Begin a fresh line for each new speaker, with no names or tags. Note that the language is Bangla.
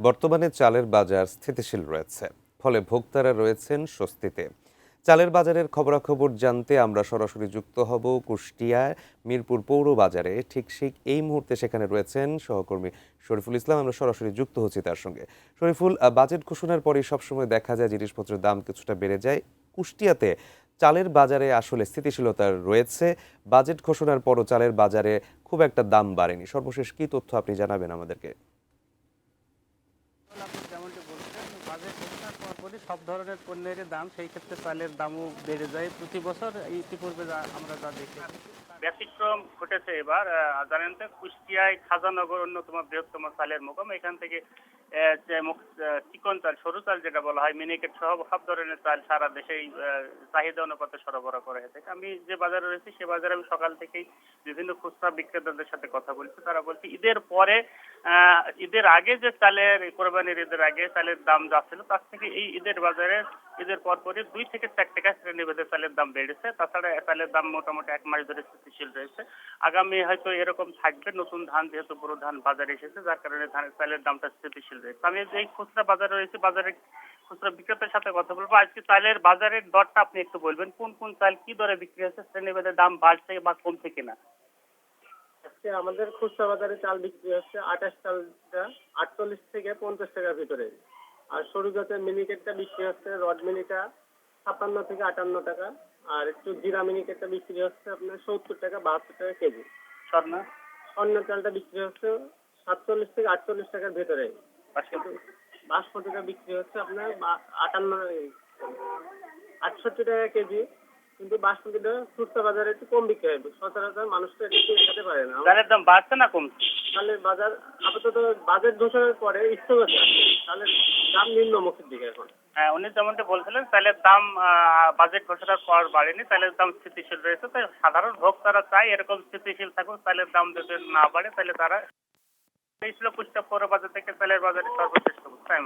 বর্তমানে চালের বাজার স্থিতিশীল রয়েছে, ফলে ভোক্তারা রয়েছেন স্বস্তিতে। চালের বাজারের খবরাখবর জানতে আমরা সরাসরি যুক্ত হব কুষ্টিয়ায় মিরপুর পৌর বাজারে। ঠিক এই মুহূর্তে সেখানে রয়েছেন সহকর্মী শরীফুল ইসলাম। আমরা সরাসরি যুক্ত হচ্ছি তার সঙ্গে। শরীফুল, বাজেট ঘোষণার পরেই সবসময় দেখা যায় জিনিসপত্রের দাম কিছুটা বেড়ে যায়। কুষ্টিয়াতে চালের বাজারে আসলে স্থিতিশীলতা রয়েছে। বাজেট ঘোষণার পরও চালের বাজারে খুব একটা দাম বাড়েনি। সর্বশেষ কি তথ্য আপনি জানাবেন আমাদেরকে?
আপনি যেমনটি বলছেন, বাজেট ঘোষণার পরপরই সব ধরনের পণ্যের দাম, সেই ক্ষেত্রে চালের দামও বেড়ে যায় প্রতি বছর। ইতিপূর্বে আমরা যা দেখেছি, ব্যতিক্রম ঘটেছে এবার। জানেন তো, কুষ্টিয়ায় খাজানগর অন্যতম বৃহত্তম চালের মোকাম। এখান থেকে চিকন চাল, সরু চাল যেটা বলা হয়, মিনিকেট সহ সব ধরনের চাল সারা দেশেই চাহিদা অনুপাতে সরবরাহ করা হয়ে থাকে। আমি যে বাজারে রয়েছি সে বাজারে আমি সকাল থেকেই বিভিন্ন খুচরা বিক্রেতাদের সাথে কথা বলছি। তারা বলছে ঈদের পরে, ঈদের আগে যে চালের, কোরবানির ঈদের আগে চালের দাম যা ছিল তার থেকে এই ঈদের বাজারে ঈদের পরপরই 2 থেকে 4 টাকা শ্রেণীভেদে চালের দাম বেড়েছে। তাছাড়া চালের দাম মোটামুটি 1 মাস ধরে স্থিতিশীল রয়েছে। আগামী হয়তো এরকম থাকবে। নতুন ধান, যেহেতু পুরো ধান বাজারে এসেছে, যার কারণে চালের দামটা স্থিতিশীল রয়েছে। আমি যে খুচরা বাজারে রয়েছে, বাজারে খুচরা বিক্রেতার সাথে কথা বলবো। আজকে চালের বাজারের দরটা আপনি একটু বলবেন, কোন কোন চাল কি দরে বিক্রি হচ্ছে, শ্রেণীভেদে দাম বাড়ছে বা কমছে কিনা?
আজকে আমাদের খুচরা বাজারে চাল বিক্রি হচ্ছে 28 চালটা 48 থেকে 50 টাকার ভিতরে। আর সরু জাতের মিনিকেটটা বিক্রি হচ্ছে, রড মিনিটা 56 থেকে 58 টাকা। আর একটু জিরা মিনিকেটটা বিক্রি হচ্ছে আপনার 70 টাকা 72 টাকা কেজি।
স্বর্ণ
অন্য চালটা বিক্রি হচ্ছে 47 থেকে 48 টাকার ভেতরে। কিন্তু বাসমতিটা বিক্রি হচ্ছে আপনার 68 টাকা কেজি। কিন্তু বাসমতিটা খুচরা বাজারে একটু কম বিক্রি হয়, সচরাচর মানুষ তো এটা খেতে পারে না।
চালের দাম বাড়ছে না কমছে?
চালের বাজার আপাতত বাজেট ঘোষণার পরে স্থগিত আছে। চালের দাম নিম্নমুখীর দিকে এখন।
হ্যাঁ, উনি যেমনটি বলছিলেন, চালের দাম বাজেট ঘোষণার পর বাড়েনি, চালের দাম স্থিতিশীল রয়েছে। তাই সাধারণ ভোক্তারা চায় এরকম স্থিতিশীল থাকুক, চালের দাম যদি না বাড়ে তাহলে তারা। এই ছিল কুষ্টিয়া পৌর বাজার থেকে চালের বাজারে সর্বশেষ খবর। তাই